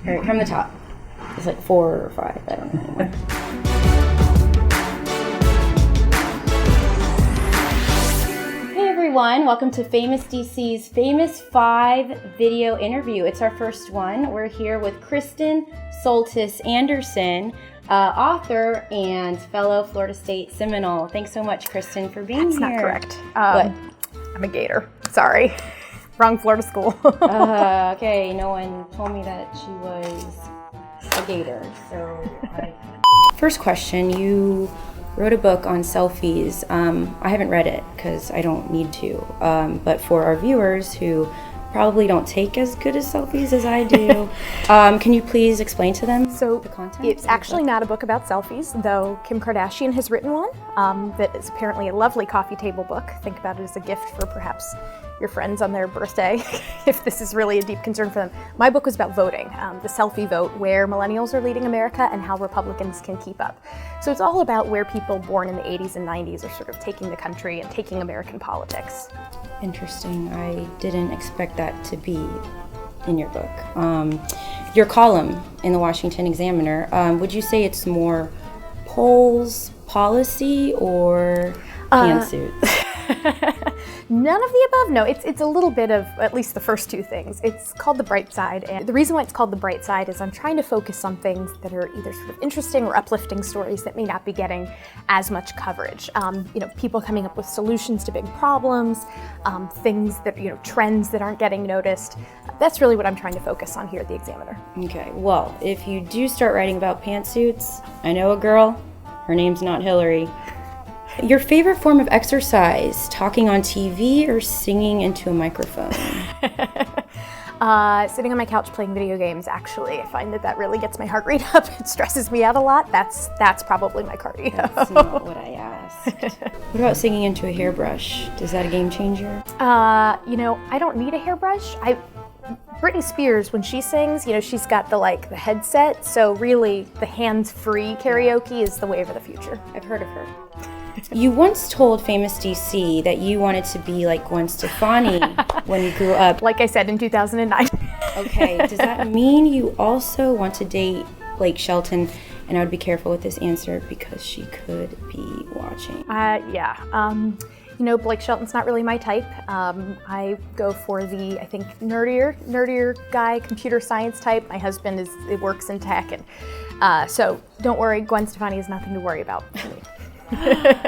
All right, from the top. It's like 4 or 5, I don't know anymore. Hey everyone, welcome to FamousDC's Famous 5 video interview. It's our first one. We're here with Kristen Soltis Anderson, author and fellow Florida State Seminole. Thanks so much, Kristen, for being here. That's not correct. What? I'm a Gator. Sorry. Wrong Florida school. Okay, no one told me that she was a Gator, First question, you wrote a book on selfies. I haven't read it because I don't need to, but for our viewers who probably don't take as good as selfies as I do, can you please explain to them the content? It's actually not a book about selfies, though Kim Kardashian has written one that is apparently a lovely coffee table book. Think about it as a gift for perhaps your friends on their birthday, if this is really a deep concern for them. My book was about voting, the Selfie Vote, where Millennials are leading America and how Republicans can keep up. So it's all about where people born in the 80s and 90s are sort of taking the country and taking American politics. Interesting. I didn't expect that to be in your book. Your column in the Washington Examiner, would you say it's more polls, policy, or pantsuits? None of the above. No, it's a little bit of at least the first two things. It's called The Bright Side, and the reason why it's called The Bright Side is I'm trying to focus on things that are either sort of interesting or uplifting stories that may not be getting as much coverage. People coming up with solutions to big problems, things that, trends that aren't getting noticed. That's really what I'm trying to focus on here at the Examiner. Okay, well, if you do start writing about pantsuits, I know a girl, her name's not Hillary. Your favorite form of exercise, talking on TV or singing into a microphone? Sitting on my couch playing video games, actually. I find that really gets my heart rate up. It stresses me out a lot. That's probably my cardio. That's not what I asked. What about singing into a hairbrush? Is that a game changer? I don't need a hairbrush. Britney Spears, when she sings, she's got the headset, so really the hands-free karaoke is the wave of the future. I've heard of her. You once told FamousDC that you wanted to be like Gwen Stefani when you grew up. Like I said, in 2009. Okay, does that mean you also want to date Blake Shelton? And I would be careful with this answer because she could be watching. Yeah. Blake Shelton's not really my type. I go for the, I think, nerdier guy, computer science type. My husband works in tech, and so don't worry, Gwen Stefani is nothing to worry about for me.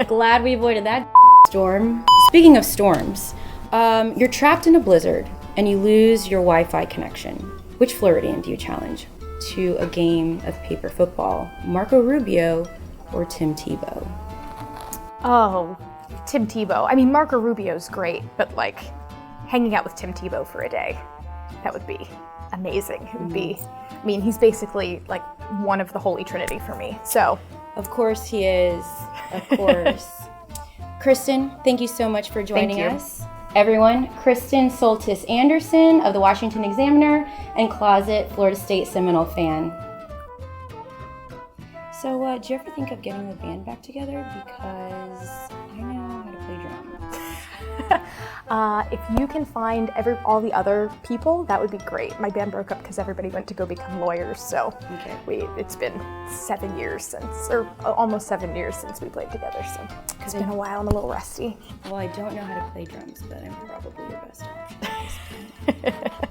Glad we avoided that storm. Speaking of storms, you're trapped in a blizzard and you lose your Wi-Fi connection. Which Floridian do you challenge to a game of paper football? Marco Rubio or Tim Tebow? Oh, Tim Tebow. I mean, Marco Rubio's great, but hanging out with Tim Tebow for a day, that would be amazing. It would be, he's basically one of the Holy Trinity for me, so. Of course he is, of course. Kristen, thank you so much for joining us. Everyone, Kristen Soltis Anderson of the Washington Examiner and closet Florida State Seminole fan. So, do you ever think of getting the band back together? Because I know how to play drums. If you can find all the other people, that would be great. My band broke up because everybody went to go become lawyers, so it's been 7 years almost 7 years since we played together, so it's been a while. I'm a little rusty. Well, I don't know how to play drums, but I'm probably your best option.